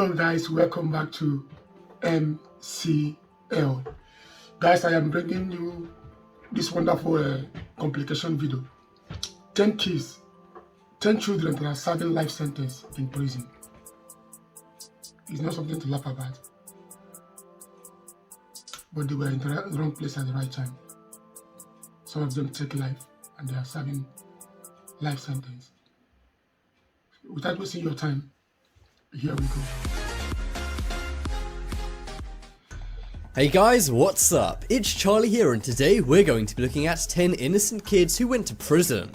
Hello guys, welcome back to MCL. Guys, I am bringing you this wonderful complication video. 10 kids, 10 children that are serving life sentence in prison. It's not something to laugh about, but they were in the wrong place at the right time. Some of them take life and they are serving life sentence. Without wasting your time, here we go. Hey guys, what's up? It's Charlie here, and today we're going to be looking at 10 innocent kids who went to prison.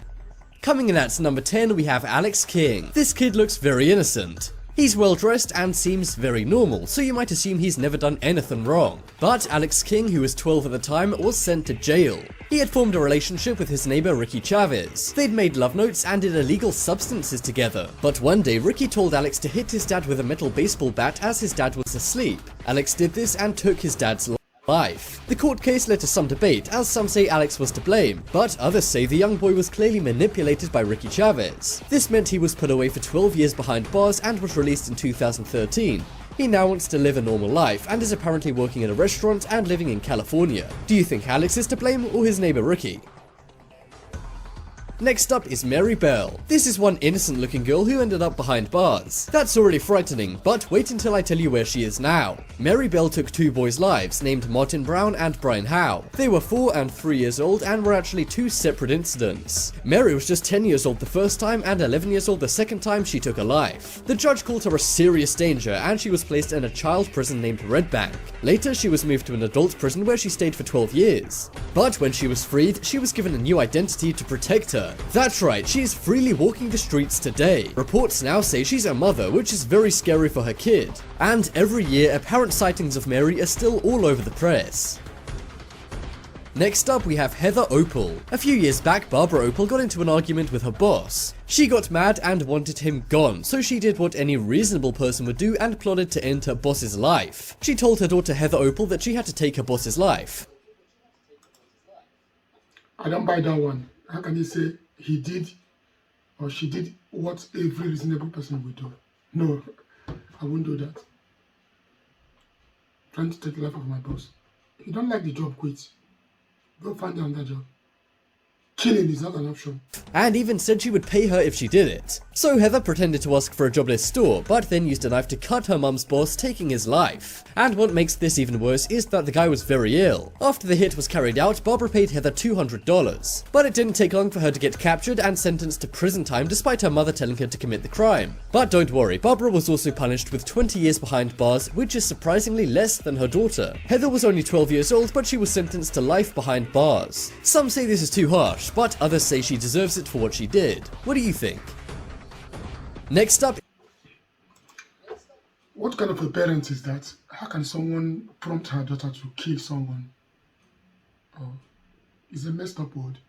Coming in at number 10 we have Alex King. This kid looks very innocent. He's well dressed and seems very normal, so you might assume he's never done anything wrong. But Alex King, who was 12 at the time, was sent to jail. He had formed a relationship with his neighbor Ricky Chavez. They'd made love notes and did illegal substances together. But one day Ricky told Alex to hit his dad with a metal baseball bat as his dad was asleep. Alex did this and took his dad's life. The court case led to some debate, as some say Alex was to blame, but others say the young boy was clearly manipulated by Ricky Chavez. This meant he was put away for 12 years behind bars and was released in 2013. He now wants to live a normal life and is apparently working in a restaurant and living in California. Do you think Alex is to blame or his neighbor Ricky? Next up is Mary Bell. This is one innocent looking girl who ended up behind bars. That's already frightening, but wait until I tell you where she is now. Mary Bell took two boys' lives named Martin Brown and Brian Howe. They were 4 and 3 years old and were actually two separate incidents. Mary was just 10 years old the first time and 11 years old the second time she took a life. The judge called her a serious danger and she was placed in a child prison named Red Bank. Later she was moved to an adult prison where she stayed for 12 years. But when she was freed, she was given a new identity to protect her. That's right, she is freely walking the streets today. Reports now say she's a mother, which is very scary for her kid. And every year, apparent sightings of Mary are still all over the press. Next up we have Heather Opal. A few years back, Barbara Opal got into an argument with her boss. She got mad and wanted him gone, so she did what any reasonable person would do and plotted to end her boss's life. She told her daughter Heather Opal that she had to take her boss's life. I don't buy that one. How can you say he did or she did what every reasonable person would do? No, I won't do that. Trying to take the life of my boss. If you don't like the job, quit. Go find another job. Killing is not an option. And even said she would pay her if she did it. So Heather pretended to ask for a jobless store, but then used a knife to cut her mum's boss, taking his life. And what makes this even worse is that the guy was very ill. After the hit was carried out, Barbara paid Heather $200. But it didn't take long for her to get captured and sentenced to prison time despite her mother telling her to commit the crime. But don't worry, Barbara was also punished with 20 years behind bars, which is surprisingly less than her daughter. Heather was only 12 years old, but she was sentenced to life behind bars. Some say this is too harsh, but others say she deserves it for what she did. What do you think? Next up. What kind of a parent is that? How can someone prompt her daughter to kill someone? Oh, it's a messed up word.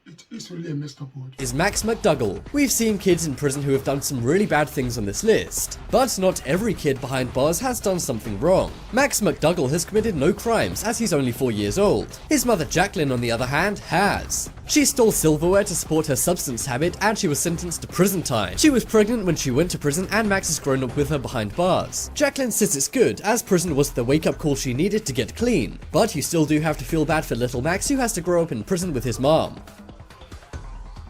It is really a messed up word. Is Max McDougall. We've seen kids in prison who have done some really bad things on this list, but not every kid behind bars has done something wrong. Max McDougall has committed no crimes as he's only 4 years old. His mother Jacqueline, on the other hand, has. She stole silverware to support her substance habit and she was sentenced to prison time. She was pregnant when she went to prison and Max has grown up with her behind bars. Jacqueline says it's good, as prison was the wake-up call she needed to get clean. But you still do have to feel bad for little Max, who has to grow up in prison with his mom.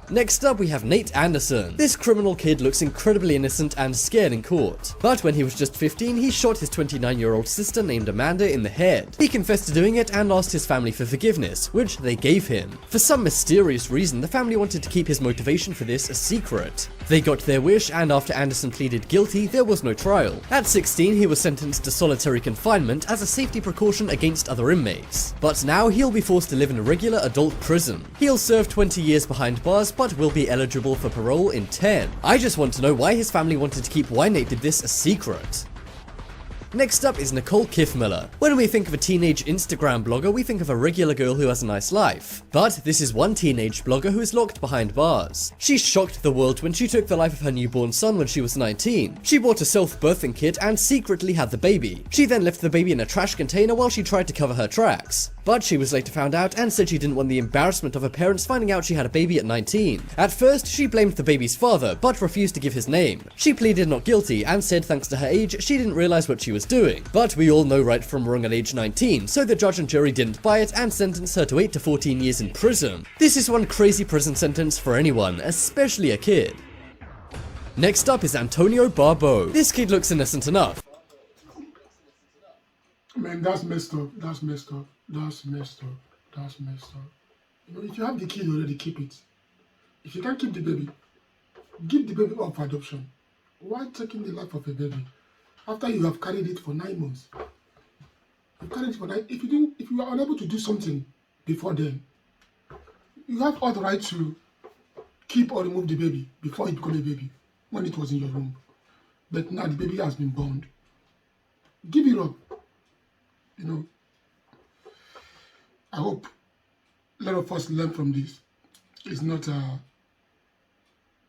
Next up we have Nate Anderson. This criminal kid looks incredibly innocent and scared in court. But when he was just 15, he shot his 29-year-old sister named Amanda in the head. He confessed to doing it and asked his family for forgiveness, which they gave him. For some mysterious reason, the family wanted to keep his motivation for this a secret. They got their wish, and after Anderson pleaded guilty, there was no trial. At 16, he was sentenced to solitary confinement as a safety precaution against other inmates. But now he'll be forced to live in a regular adult prison. He'll serve 20 years behind bars, but will be eligible for parole in 10. I just want to know why his family wanted to keep why Nate did this a secret. Next up is Nicole Kiffmiller. When we think of a teenage Instagram blogger, we think of a regular girl who has a nice life. But this is one teenage blogger who is locked behind bars. She shocked the world when she took the life of her newborn son when she was 19. She bought a self-birthing kit and secretly had the baby. She then left the baby in a trash container while she tried to cover her tracks. But she was later found out and said she didn't want the embarrassment of her parents finding out she had a baby at 19. At first, she blamed the baby's father, but refused to give his name. She pleaded not guilty and said thanks to her age, she didn't realize what she was doing. But we all know right from wrong at age 19, so the judge and jury didn't buy it and sentenced her to 8 to 14 years in prison. This is one crazy prison sentence for anyone, especially a kid. Next up is Antonio Barbeau. This kid looks innocent enough. Man, that's messed up. That's messed up. That's messed up. That's messed up. You know, if you have the kid already, keep it. If you can't keep the baby, give the baby up for adoption. Why taking the life of a baby after you have carried it for 9 months? You carried it for 9. If you are unable to do something before then, you have all the right to keep or remove the baby before it becomes a baby when it was in your womb. But now the baby has been born. Give it up. You know, I hope a lot of us learn from this. It's not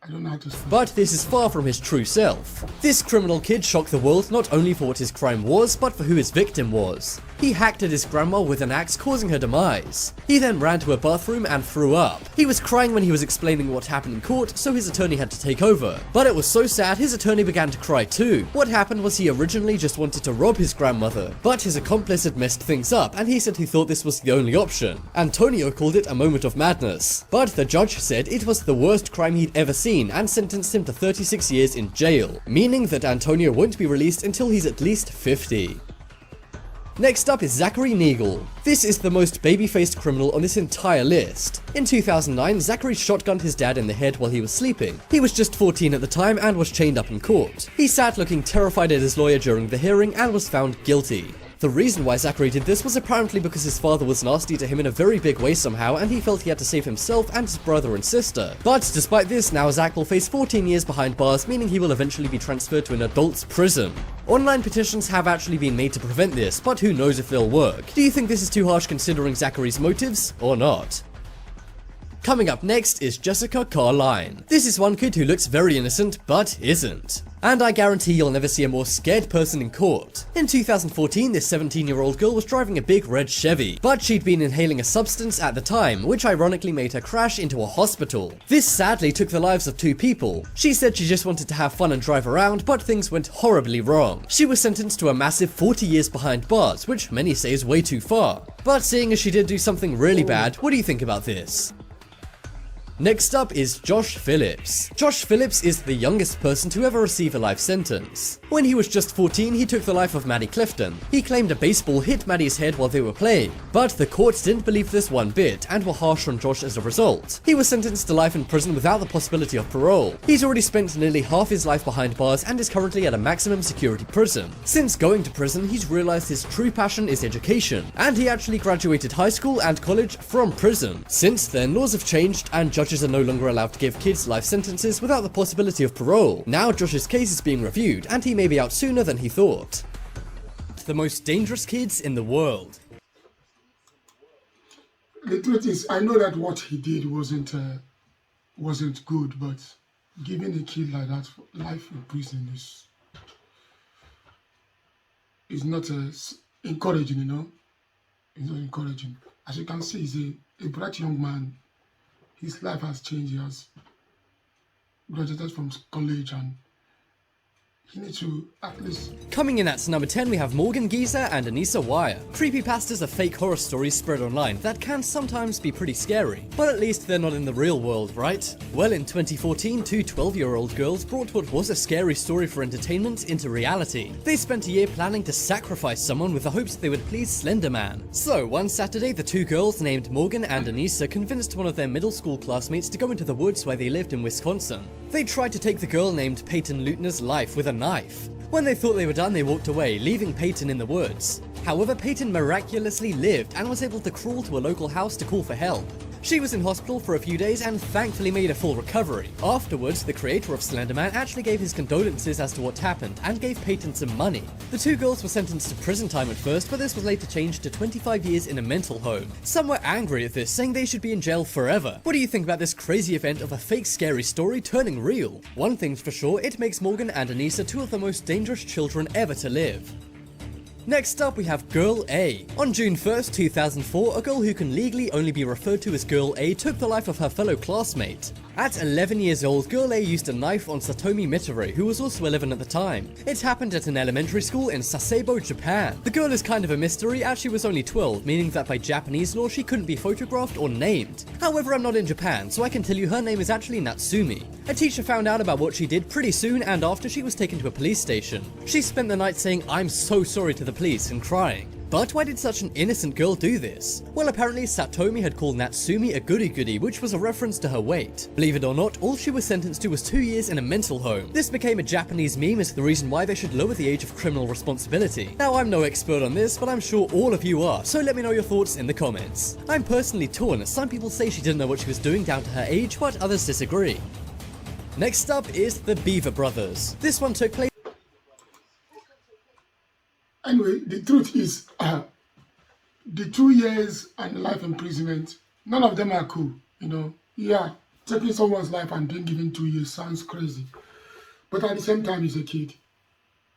I don't know how to say. But this is far from his true self. This criminal kid shocked the world not only for what his crime was, but for who his victim was. He hacked at his grandma with an axe, causing her demise. He then ran to her bathroom and threw up. He was crying when he was explaining what happened in court, so his attorney had to take over. But it was so sad, his attorney began to cry too. What happened was he originally just wanted to rob his grandmother, but his accomplice had messed things up, and he said he thought this was the only option. Antonio called it a moment of madness, but the judge said it was the worst crime he'd ever seen and sentenced him to 36 years in jail, meaning that Antonio won't be released until he's at least 50. Next up is Zachary Neagle. This is the most baby-faced criminal on this entire list. In 2009, Zachary shotgunned his dad in the head while he was sleeping. He was just 14 at the time and was chained up in court. He sat looking terrified at his lawyer during the hearing and was found guilty. The reason why Zachary did this was apparently because his father was nasty to him in a very big way somehow, and he felt he had to save himself and his brother and sister. But despite this, now Zach will face 14 years behind bars, meaning he will eventually be transferred to an adult's prison. Online petitions have actually been made to prevent this, but who knows if they'll work. Do you think this is too harsh considering Zachary's motives, or not? Coming up next is Jessica Carline. This is one kid who looks very innocent, but isn't. And I guarantee you'll never see a more scared person in court. In 2014, this 17-year-old girl was driving a big red Chevy, but she'd been inhaling a substance at the time, which ironically made her crash into a hospital. This sadly took the lives of 2 people. She said she just wanted to have fun and drive around, but things went horribly wrong. She was sentenced to a massive 40 years behind bars, which many say is way too far. But seeing as she did do something really bad, what do you think about this? Next up is Josh Phillips. Josh Phillips is the youngest person to ever receive a life sentence. When he was just 14, he took the life of Maddie Clifton. He claimed a baseball hit Maddie's head while they were playing, but the courts didn't believe this one bit and were harsh on Josh as a result. He was sentenced to life in prison without the possibility of parole. He's already spent nearly half his life behind bars and is currently at a maximum security prison. Since going to prison, he's realized his true passion is education, and he actually graduated high school and college from prison. Since then, laws have changed and judges are no longer allowed to give kids life sentences without the possibility of parole. Now Josh's case is being reviewed and he may be out sooner than he thought. The most dangerous kids in the world. The truth is, I know that what he did wasn't good, but giving a kid like that life in prison is not encouraging, you know. It's not encouraging. As you can see, he's a bright young man. His life has changed. He has graduated from college and he needs to at least... Coming in at number 10, we have Morgan Geezer and Anissa Wire. Creepypastas are fake horror stories spread online that can sometimes be pretty scary, but at least they're not in the real world, right? Well, in 2014, 2 12-year-old girls brought what was a scary story for entertainment into reality. They spent a year planning to sacrifice someone with the hopes they would please Slender Man. So, one Saturday, the 2 girls named Morgan and Anissa convinced one of their middle school classmates to go into the woods where they lived in Wisconsin. They tried to take the girl named Peyton Lutner's life with a knife. When they thought they were done, they walked away, leaving Peyton in the woods. However, Peyton miraculously lived and was able to crawl to a local house to call for help. She was in hospital for a few days and thankfully made a full recovery. Afterwards, the creator of Slender Man actually gave his condolences as to what happened and gave Peyton some money. The two girls were sentenced to prison time at first, but this was later changed to 25 years in a mental home. Some were angry at this, saying they should be in jail forever. What do you think about this crazy event of a fake scary story turning real? One thing's for sure, it makes Morgan and Anissa two of the most dangerous children ever to live. Next up, we have Girl A. On June 1st, 2004, a girl who can legally only be referred to as Girl A took the life of her fellow classmate. At 11 years old, Girl A used a knife on Satomi Mitare, who was also 11 at the time. It happened at an elementary school in Sasebo, Japan. The girl is kind of a mystery as she was only 12, meaning that by Japanese law she couldn't be photographed or named. However, I'm not in Japan, so I can tell you her name is actually Natsumi. A teacher found out about what she did pretty soon, and after she was taken to a police station. She spent the night saying, "I'm so sorry" to the police and crying. But why did such an innocent girl do this? Well, apparently Satomi had called Natsumi a goody-goody, which was a reference to her weight. Believe it or not, all she was sentenced to was 2 years in a mental home. This became a Japanese meme as the reason why they should lower the age of criminal responsibility. Now, I'm no expert on this, but I'm sure all of you are, so let me know your thoughts in the comments. I'm personally torn, as some people say she didn't know what she was doing down to her age, but others disagree. Next up is the Beaver Brothers. This one took place. Anyway, the truth is, the 2 years and life imprisonment, none of them are cool, you know. Yeah, taking someone's life and being given 2 years sounds crazy. But at the same time, he's a kid.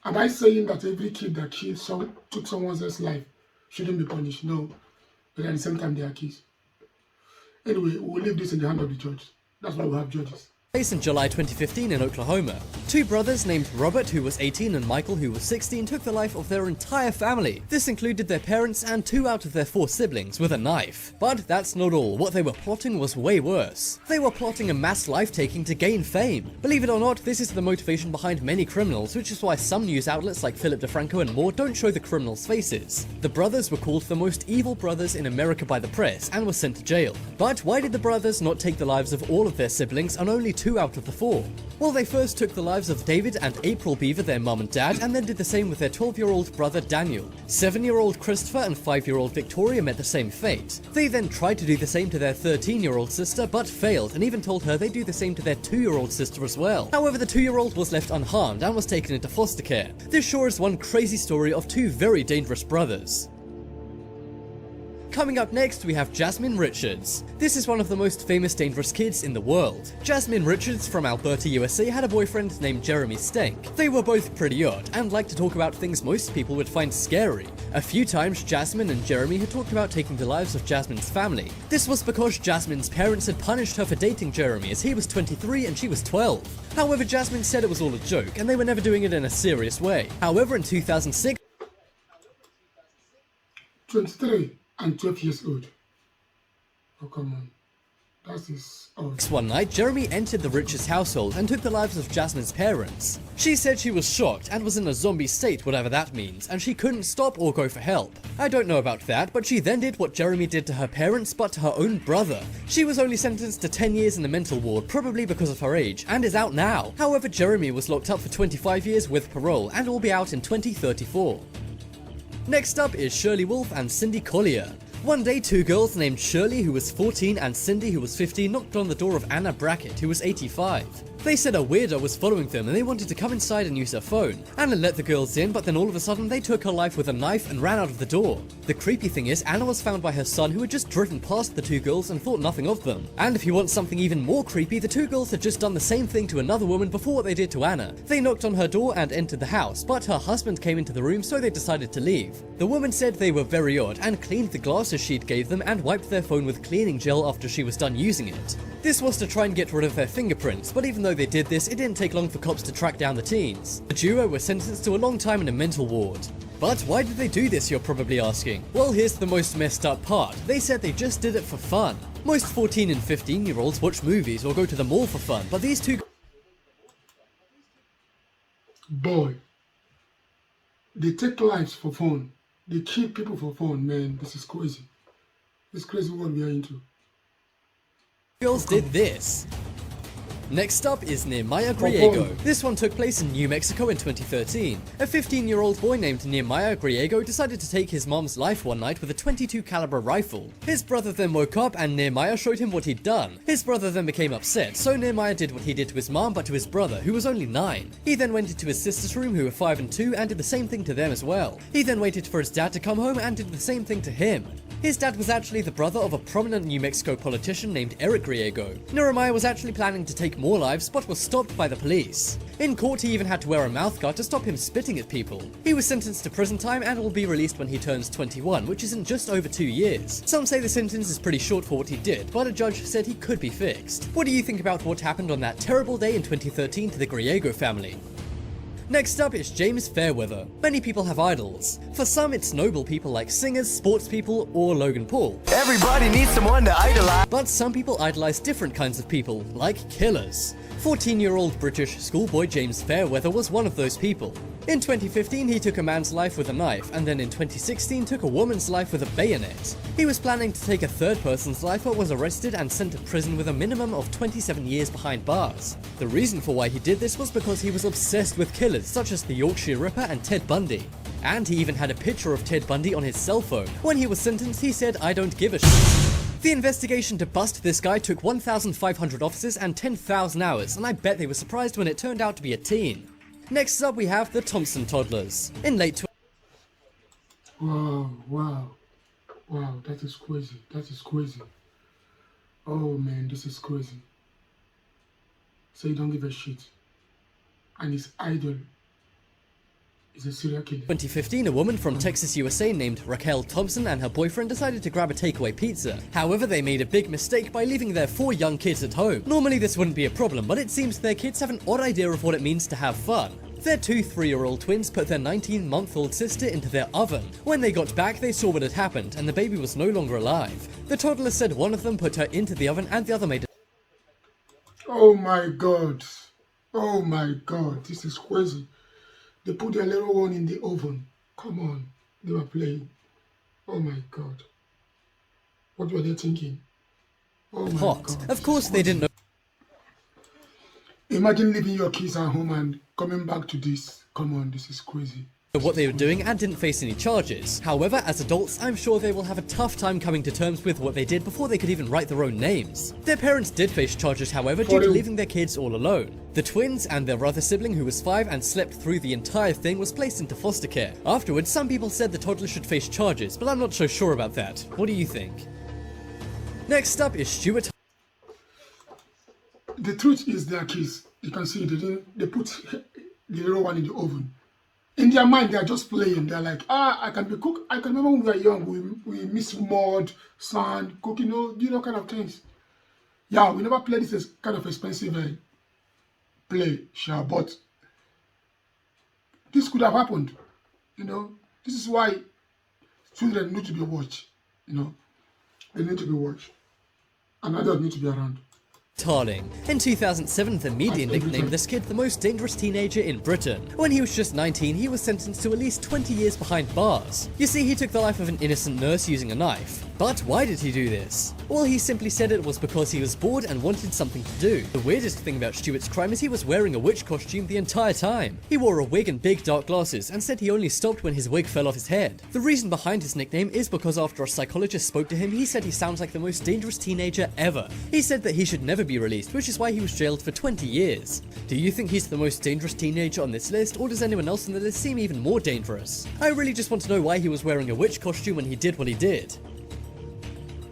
Am I saying that every kid that took someone else's life shouldn't be punished? No. But at the same time, they are kids. Anyway, we'll leave this in the hand of the judge. That's why we have judges. Place in July 2015 in Oklahoma. Two brothers named Robert, who was 18, and Michael, who was 16, took the life of their entire family. This included their parents and 2 out of their 4 siblings with a knife. But that's not all. What they were plotting was way worse. They were plotting a mass life-taking to gain fame. Believe it or not, this is the motivation behind many criminals, which is why some news outlets like Philip DeFranco and more don't show the criminals' faces. The brothers were called the most evil brothers in America by the press and were sent to jail. But why did the brothers not take the lives of all of their siblings and only 2 out of the 4? Well, they first took the lives of David and April Beaver, their mum and dad, and then did the same with their 12-year-old brother Daniel. 7-year-old Christopher and 5-year-old Victoria met the same fate. They then tried to do the same to their 13-year-old sister, but failed, and even told her they'd do the same to their 2-year-old sister as well. However, the 2-year-old was left unharmed and was taken into foster care. This sure is one crazy story of 2 very dangerous brothers. Coming up next, we have Jasmine Richards. This is one of the most famous dangerous kids in the world. Jasmine Richards from Alberta, USA had a boyfriend named Jeremy Stenk. They were both pretty odd and liked to talk about things most people would find scary. A few times, Jasmine and Jeremy had talked about taking the lives of Jasmine's family. This was because Jasmine's parents had punished her for dating Jeremy, as he was 23 and she was 12. However, Jasmine said it was all a joke and they were never doing it in a serious way. However, in 2006, 23 and 12 years old. Oh, come on. That is odd. One night, Jeremy entered the Richards household and took the lives of Jasmine's parents. She said she was shocked and was in a zombie state, whatever that means, and she couldn't stop or go for help. I don't know about that, but she then did what Jeremy did to her parents, but to her own brother. She was only sentenced to 10 years in the mental ward, probably because of her age, and is out now. However, Jeremy was locked up for 25 years with parole and will be out in 2034. Next up is Shirley Wolf and Cindy Collier. One day, 2 girls named Shirley, who was 14, and Cindy, who was 15, knocked on the door of Anna Brackett, who was 85. They said a weirdo was following them and they wanted to come inside and use her phone. Anna let the girls in, but then all of a sudden they took her life with a knife and ran out of the door. The creepy thing is, Anna was found by her son, who had just driven past the 2 girls and thought nothing of them. And if you want something even more creepy, the 2 girls had just done the same thing to another woman before what they did to Anna. They knocked on her door and entered the house, but her husband came into the room, so they decided to leave. The woman said they were very odd and cleaned the glasses she'd gave them and wiped their phone with cleaning gel after she was done using it. This was to try and get rid of their fingerprints, but even though they did this, it didn't take long for cops to track down the teens. The duo were sentenced to a long time in a mental ward. But why did they do this, you're probably asking? Well, here's the most messed up part. They said they just did it for fun. Most 14 and 15-year-olds watch movies or go to the mall for fun, but these 2... Boy, they take lives for fun. They kill people for fun, man. This is crazy. This is crazy what we are into. girls did this. Next up is Nehemiah Griego. This one took place in New Mexico in 2013. A 15-year-old boy named Nehemiah Griego decided to take his mom's life one night with a .22 caliber rifle. His brother then woke up and Nehemiah showed him what he'd done. His brother then became upset, so Nehemiah did what he did to his mom but to his brother, who was only 9. He then went into his sister's room, who were 5 and 2, and did the same thing to them as well. He then waited for his dad to come home and did the same thing to him. His dad was actually the brother of a prominent New Mexico politician named Eric Griego. Nehemiah was actually planning to take more lives, but was stopped by the police. In court, he even had to wear a mouthguard to stop him spitting at people. He was sentenced to prison time and will be released when he turns 21, which is in just over 2 years. Some say the sentence is pretty short for what he did, but a judge said he could be fixed. What do you think about what happened on that terrible day in 2013 to the Griego family? Next up is James Fairweather. Many people have idols. For some, it's noble people like singers, sports people, or Logan Paul. Everybody needs someone to idolize. But some people idolize different kinds of people, like killers. 14-year-old British schoolboy James Fairweather was one of those people. In 2015, he took a man's life with a knife, and then in 2016 took a woman's life with a bayonet. He was planning to take a third person's life but was arrested and sent to prison with a minimum of 27 years behind bars. The reason for why he did this was because he was obsessed with killers such as the Yorkshire Ripper and Ted Bundy. And he even had a picture of Ted Bundy on his cell phone. When he was sentenced, he said, "I don't give a shit." The investigation to bust this guy took 1,500 officers and 10,000 hours, and I bet they were surprised when it turned out to be a teen. Next up we have the Thompson toddlers. In late Wow, that is crazy. Oh man, this is crazy. So you don't give a shit. And his idol is a serial killer. 2015, a woman from Texas, USA named Raquel Thompson and her boyfriend decided to grab a takeaway pizza. However, they made a big mistake by leaving their 4 young kids at home. Normally this wouldn't be a problem, but it seems their kids have an odd idea of what it means to have fun. Their 2 3-year-old twins put their 19-month-old sister into their oven. When they got back, they saw what had happened, and the baby was no longer alive. The toddler said one of them put her into the oven and the other made it. Oh my god, this is crazy. They put their little one in the oven. Come on, they were playing. Oh my god. What were they thinking? Oh my Hot. god. Of course they didn't know Imagine leaving your kids at home and coming back to this. Come on, this is crazy. what they were doing and didn't face any charges. However, as adults, I'm sure they will have a tough time coming to terms with what they did before they could even write their own names. Their parents did face charges, however, due to leaving their kids all alone. The twins and their other sibling, who was 5 and slept through the entire thing, was placed into foster care. Afterwards, some people said the toddler should face charges, but I'm not so sure about that. What do you think? Next up is Stuart. The truth is their kids. You can see they put the little one in the oven. In their mind, they are just playing. They're like, I can be cook. I can remember when we were young, we miss mud, sand, cooking, kind of things. Yeah, we never played this kind of expensive play, sure, but this could have happened. This is why children need to be watched. They need to be watched, and adults need to be around. Tarling. In 2007, the media nicknamed this kid the most dangerous teenager in Britain. When he was just 19, he was sentenced to at least 20 years behind bars. You see, he took the life of an innocent nurse using a knife. But why did he do this? Well, he simply said it was because he was bored and wanted something to do. The weirdest thing about Stuart's crime is he was wearing a witch costume the entire time. He wore a wig and big dark glasses and said he only stopped when his wig fell off his head. The reason behind his nickname is because after a psychologist spoke to him, he said he sounds like the most dangerous teenager ever. He said that he should never be released, which is why he was jailed for 20 years. Do you think he's the most dangerous teenager on this list, or does anyone else on the list seem even more dangerous? I really just want to know why he was wearing a witch costume when he did what he did.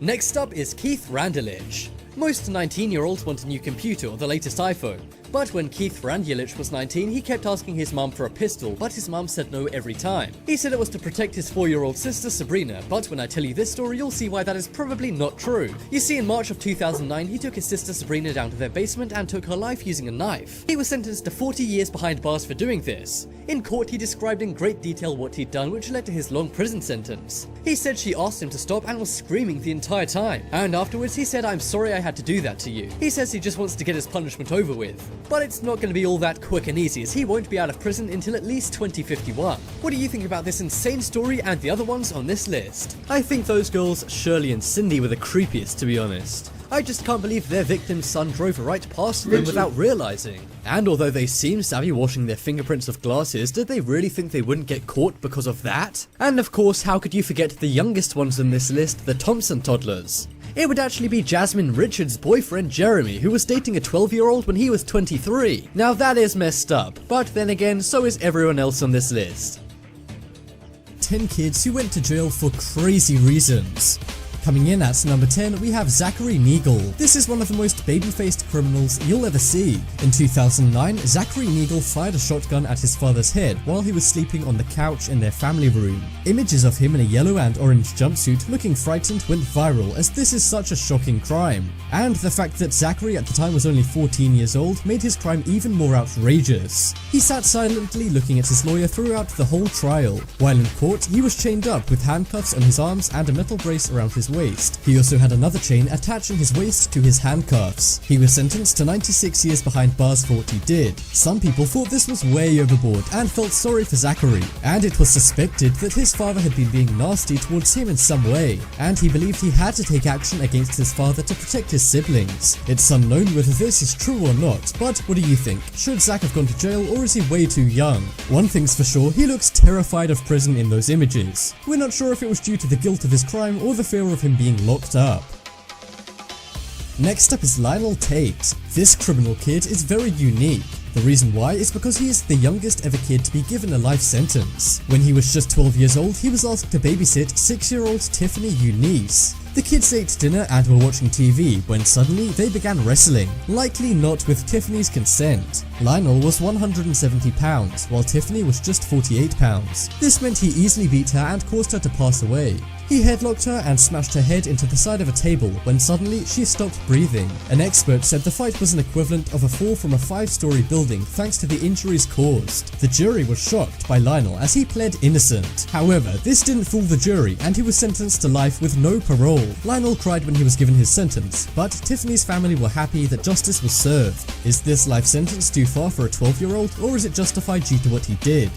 Next up is Keith Randelich. Most 19-year-olds want a new computer or the latest iPhone. But when Keith Randelich was 19, he kept asking his mum for a pistol, but his mum said no every time. He said it was to protect his 4-year-old sister Sabrina, but when I tell you this story, you'll see why that is probably not true. You see, in March of 2009, he took his sister Sabrina down to their basement and took her life using a knife. He was sentenced to 40 years behind bars for doing this. In court, he described in great detail what he'd done, which led to his long prison sentence. He said she asked him to stop and was screaming the entire time. And afterwards, he said, "I'm sorry I had to do that to you." He says he just wants to get his punishment over with. But it's not going to be all that quick and easy, as he won't be out of prison until at least 2051. What do you think about this insane story and the other ones on this list? I think those girls, Shirley and Cindy, were the creepiest, to be honest. I just can't believe their victim's son drove right past them without realizing. And although they seem savvy washing their fingerprints off glasses, did they really think they wouldn't get caught because of that? And of course, how could you forget the youngest ones on this list, the Thompson toddlers? It would actually be Jasmine Richards' boyfriend Jeremy, who was dating a 12-year-old when he was 23. Now that is messed up, but then again, so is everyone else on this list. 10 kids who went to jail for crazy reasons. Coming in at number 10, we have Zachary Neagle. This is one of the most baby-faced criminals you'll ever see. In 2009, Zachary Neagle fired a shotgun at his father's head while he was sleeping on the couch in their family room. Images of him in a yellow and orange jumpsuit looking frightened went viral, as this is such a shocking crime. And the fact that Zachary at the time was only 14 years old made his crime even more outrageous. He sat silently looking at his lawyer throughout the whole trial. While in court, he was chained up with handcuffs on his arms and a metal brace around his waist. He also had another chain attaching his waist to his handcuffs. He was sentenced to 96 years behind bars for what he did. Some people thought this was way overboard and felt sorry for Zachary, and it was suspected that his father had been being nasty towards him in some way, and he believed he had to take action against his father to protect his siblings. It's unknown whether this is true or not, but what do you think? Should Zach have gone to jail, or is he way too young? One thing's for sure, he looks terrified of prison in those images. We're not sure if it was due to the guilt of his crime or the fear of him being locked up. Next up is Lionel Tate. This criminal kid is very unique. The reason why is because he is the youngest ever kid to be given a life sentence. When he was just 12 years old, he was asked to babysit 6-year-old Tiffany Eunice. The kids ate dinner and were watching TV when suddenly they began wrestling, likely not with Tiffany's consent. Lionel was 170 pounds, while Tiffany was just 48 pounds. This meant he easily beat her and caused her to pass away. He headlocked her and smashed her head into the side of a table when suddenly she stopped breathing. An expert said the fight was an equivalent of a fall from a 5-story building thanks to the injuries caused. The jury was shocked by Lionel as he pled innocent. However, this didn't fool the jury and he was sentenced to life with no parole. Lionel cried when he was given his sentence, but Tiffany's family were happy that justice was served. Is this life sentence too far for a 12-year-old, or is it justified due to what he did?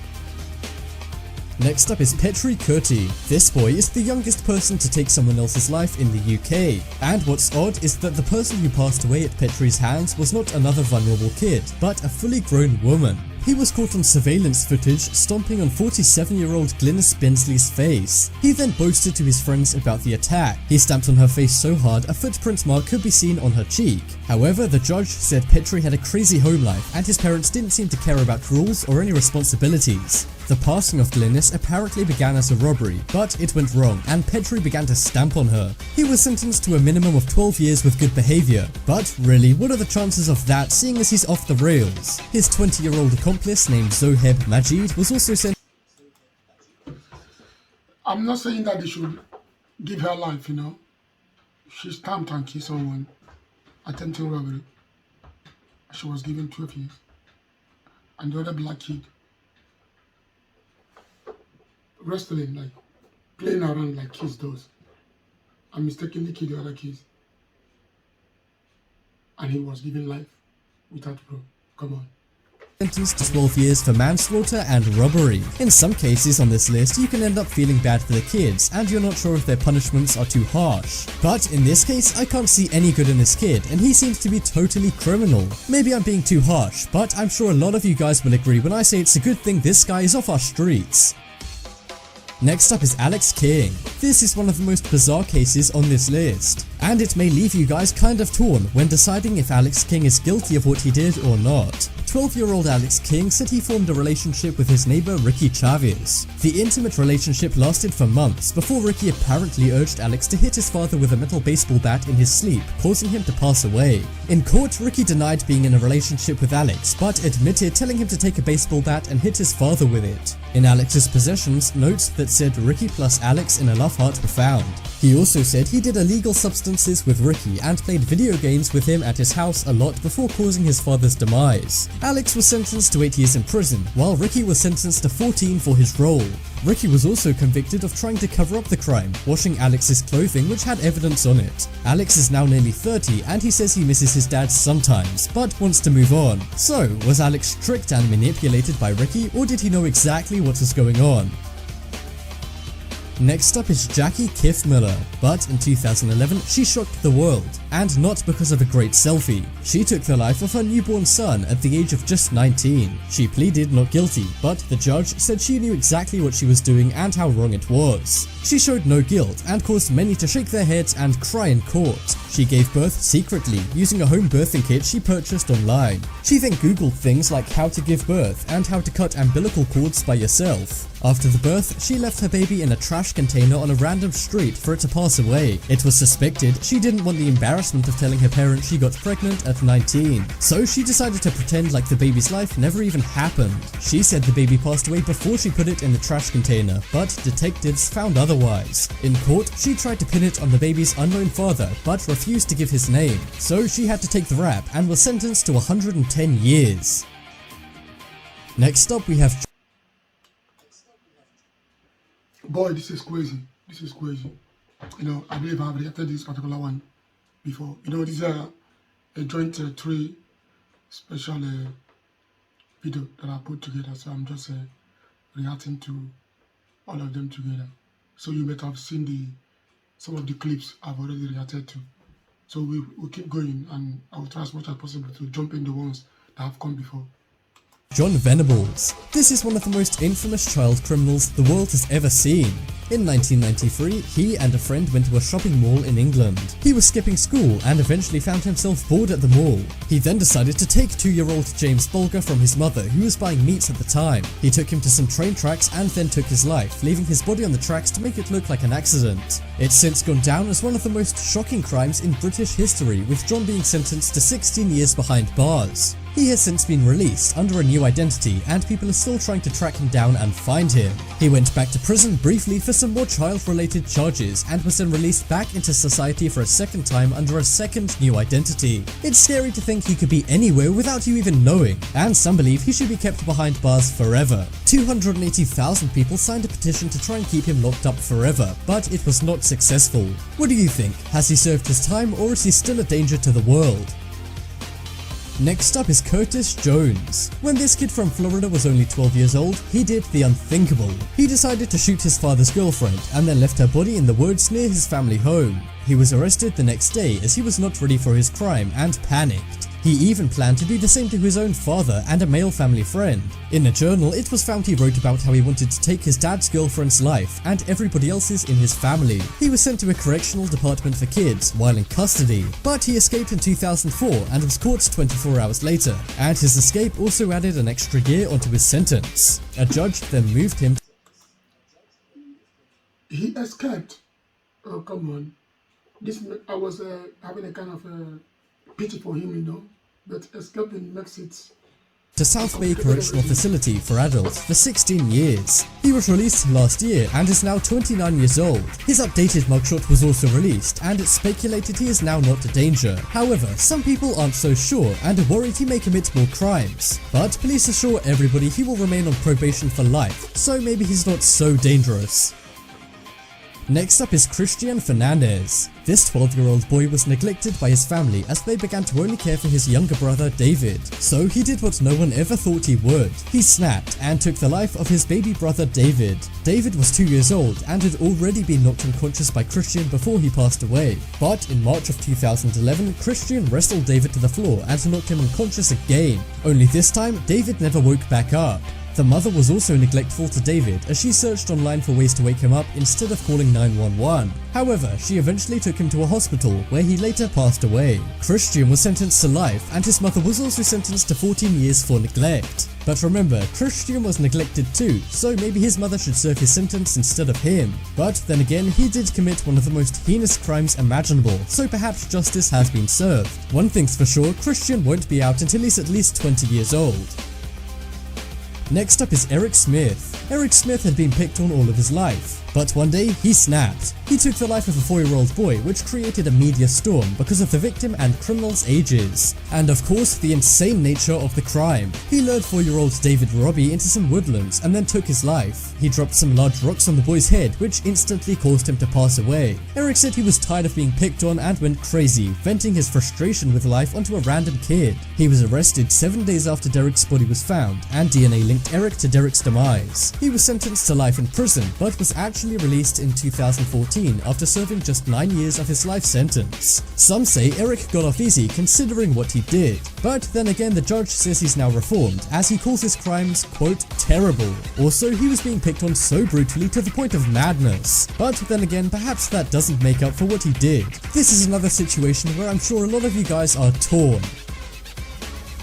Next up is Petri Kurti. This boy is the youngest person to take someone else's life in the UK. And what's odd is that the person who passed away at Petri's hands was not another vulnerable kid, but a fully grown woman. He was caught on surveillance footage stomping on 47-year-old Glynis Bensley's face. He then boasted to his friends about the attack. He stamped on her face so hard a footprint mark could be seen on her cheek. However, the judge said Petri had a crazy home life and his parents didn't seem to care about rules or any responsibilities. The passing of Glynis apparently began as a robbery, but it went wrong and Petri began to stamp on her. He was sentenced to a minimum of 12 years with good behavior. But really, what are the chances of that, seeing as he's off the rails? His 20-year-old accomplice named Zoheb Majid was also sent. I'm not saying that they should give her life, you know. She stamped and killed someone attempting robbery. She was given 12 years. And the other black kid wrestling, like playing around like kids does, and mistakenly killed the other kids. And he was given life without parole. Come on. Sentenced to 12 years for manslaughter and robbery. In some cases on this list, you can end up feeling bad for the kids, and you're not sure if their punishments are too harsh. But in this case, I can't see any good in this kid, and he seems to be totally criminal. Maybe I'm being too harsh, but I'm sure a lot of you guys will agree when I say it's a good thing this guy is off our streets. Next up is Alex King. This is one of the most bizarre cases on this list, and it may leave you guys kind of torn when deciding if Alex King is guilty of what he did or not. 12-year-old Alex King said he formed a relationship with his neighbor Ricky Chavez. The intimate relationship lasted for months before Ricky apparently urged Alex to hit his father with a metal baseball bat in his sleep, causing him to pass away. In court, Ricky denied being in a relationship with Alex, but admitted telling him to take a baseball bat and hit his father with it. In Alex's possessions, notes that said Ricky plus Alex in a love heart were found. He also said he did illegal substances with Ricky and played video games with him at his house a lot before causing his father's demise. Alex was sentenced to 8 years in prison, while Ricky was sentenced to 14 for his role. Ricky was also convicted of trying to cover up the crime, washing Alex's clothing which had evidence on it. Alex is now nearly 30 and he says he misses his dad sometimes, but wants to move on. So, was Alex tricked and manipulated by Ricky, or did he know exactly what was going on? Next up is Jackie Kiff Miller, but in 2011 she shocked the world, and not because of a great selfie. She took the life of her newborn son at the age of just 19. She pleaded not guilty, but the judge said she knew exactly what she was doing and how wrong it was. She showed no guilt and caused many to shake their heads and cry in court. She gave birth secretly using a home birthing kit she purchased online. She then googled things like how to give birth and how to cut umbilical cords by yourself. After the birth, she left her baby in a trash container on a random street for it to pass away. It was suspected she didn't want the embarrassment of telling her parents she got pregnant at 19. So she decided to pretend like the baby's life never even happened. She said the baby passed away before she put it in the trash container, but detectives found otherwise. In court, she tried to pin it on the baby's unknown father, but refused to give his name. So she had to take the rap and was sentenced to 110 years. Next up we have Boy, this is crazy. This is crazy. I believe I've reacted to this particular one before. This is a joint 3 special video that I put together. So I'm just reacting to all of them together. So you might have seen some of the clips I've already reacted to. So we'll keep going, and I'll try as much as possible to jump in the ones that have come before. John Venables. This is one of the most infamous child criminals the world has ever seen. In 1993, he and a friend went to a shopping mall in England. He was skipping school and eventually found himself bored at the mall. He then decided to take 2-year-old James Bulger from his mother, who was buying meat at the time. He took him to some train tracks and then took his life, leaving his body on the tracks to make it look like an accident. It's since gone down as one of the most shocking crimes in British history, with John being sentenced to 16 years behind bars. He has since been released under a new identity, and people are still trying to track him down and find him. He went back to prison briefly for some more child-related charges and was then released back into society for a second time under a second new identity. It's scary to think he could be anywhere without you even knowing, and some believe he should be kept behind bars forever. 280,000 people signed a petition to try and keep him locked up forever, but it was not successful. What do you think? Has he served his time, or is he still a danger to the world? Next up is Curtis Jones. When this kid from Florida was only 12 years old, he did the unthinkable. He decided to shoot his father's girlfriend and then left her body in the woods near his family home. He was arrested the next day as he was not ready for his crime and panicked. He even planned to do the same to his own father and a male family friend. In a journal, it was found he wrote about how he wanted to take his dad's girlfriend's life and everybody else's in his family. He was sent to a correctional department for kids while in custody, but he escaped in 2004 and was caught 24 hours later, and his escape also added an extra year onto his sentence. A judge then moved him. He escaped. Oh, come on. I was having a kind of pity for him, but escaping makes it to South Bay Correctional Facility for adults for 16 years. He was released last year and is now 29 years old. His updated mugshot was also released, and it's speculated he is now not a danger. However, some people aren't so sure and are worried he may commit more crimes. But police assure everybody he will remain on probation for life, so maybe he's not so dangerous. Next up is Christian Fernandez. This 12-year-old boy was neglected by his family as they began to only care for his younger brother David. So he did what no one ever thought he would. He snapped and took the life of his baby brother David. David was 2 years old and had already been knocked unconscious by Christian before he passed away. But in March of 2011, Christian wrestled David to the floor and knocked him unconscious again. Only this time, David never woke back up. The mother was also neglectful to David as she searched online for ways to wake him up instead of calling 911. However, she eventually took him to a hospital where he later passed away. Christian was sentenced to life and his mother was also sentenced to 14 years for neglect. But remember, Christian was neglected too, so maybe his mother should serve his sentence instead of him. But then again, he did commit one of the most heinous crimes imaginable, so perhaps justice has been served. One thing's for sure, Christian won't be out until he's at least 20 years old. Next up is Eric Smith. Eric Smith had been picked on all of his life. But one day, he snapped. He took the life of a 4-year-old boy, which created a media storm because of the victim and criminal's ages. And of course, the insane nature of the crime. He lured 4-year-old David Robbie into some woodlands and then took his life. He dropped some large rocks on the boy's head, which instantly caused him to pass away. Eric said he was tired of being picked on and went crazy, venting his frustration with life onto a random kid. He was arrested 7 days after Derek's body was found, and DNA linked Eric to Derek's demise. He was sentenced to life in prison, but was actually released in 2014 after serving just 9 years of his life sentence. Some say Eric got off easy considering what he did, but then again the judge says he's now reformed, as he calls his crimes, quote, terrible. Also, he was being picked on so brutally to the point of madness, but then again perhaps that doesn't make up for what he did. This is another situation where I'm sure a lot of you guys are torn.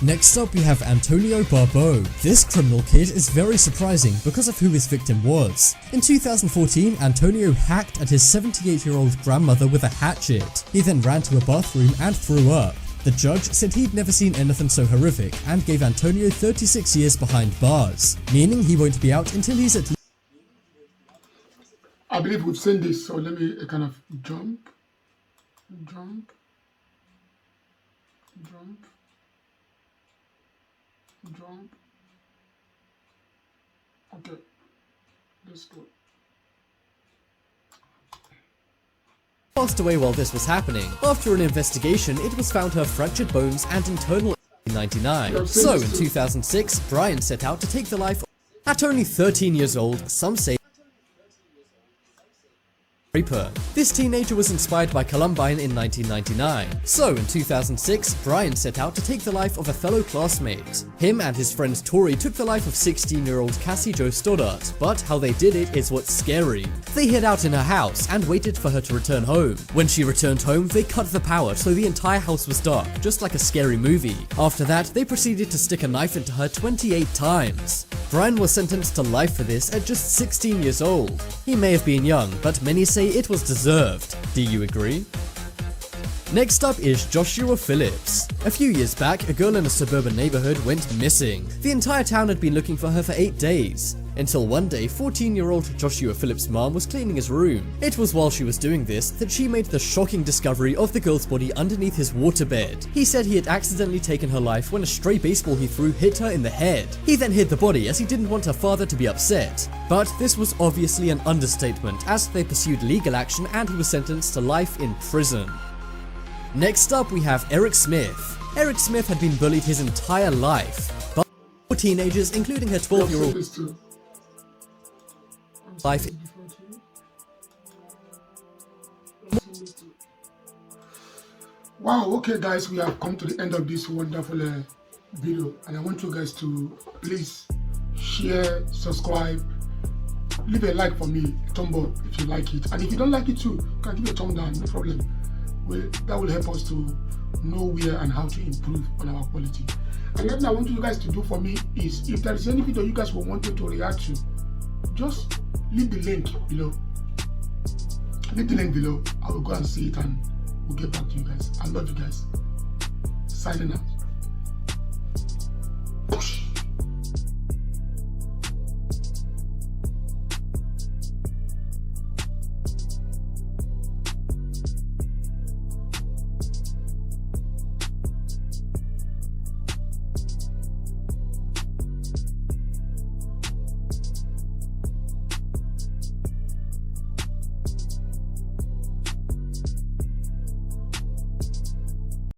Next up we have Antonio Barbeau. This criminal kid is very surprising because of who his victim was. In 2014, Antonio hacked at his 78-year-old grandmother with a hatchet. He then ran to a bathroom and threw up. The judge said he'd never seen anything so horrific and gave Antonio 36 years behind bars, meaning he won't be out until he's at least... I believe we've seen this, so let me kind of jump. Okay, let's go. Passed away while this was happening. After an investigation, it was found her fractured bones and internal in 1999. So in 2006, Brian set out to take the life at only 13 years old. Some say raper. This teenager was inspired by Columbine in 1999. So in 2006, Brian set out to take the life of a fellow classmate. Him and his friend Tori took the life of 16-year-old Cassie Jo Stoddart, but how they did it is what's scary. They hid out in her house and waited for her to return home. When she returned home, they cut the power so the entire house was dark, just like a scary movie. After that, they proceeded to stick a knife into her 28 times. Brian was sentenced to life for this at just 16 years old. He may have been young, but many say it was deserved. Do you agree? Next up is Joshua Phillips. A few years back, a girl in a suburban neighborhood went missing. The entire town had been looking for her for 8 days. Until one day, 14-year-old Joshua Phillips' mom was cleaning his room. It was while she was doing this that she made the shocking discovery of the girl's body underneath his waterbed. He said he had accidentally taken her life when a stray baseball he threw hit her in the head. He then hid the body as he didn't want her father to be upset. But this was obviously an understatement, as they pursued legal action and he was sentenced to life in prison. Next up we have Eric Smith. Eric Smith had been bullied his entire life, but 4 teenagers, including her 12-year-old life. Wow, okay guys, we have come to the end of this wonderful video, and I want you guys to please share, subscribe, leave a like for me, a thumb up if you like it, and if you don't like it too, you can give a thumb down, no problem. That will help us to know where and how to improve on our quality. And what I want you guys to do for me is, if there is any video you guys will want me to react to, just leave the link below. Leave the link below. I will go and see it and we'll get back to you guys. I love you guys. Signing out.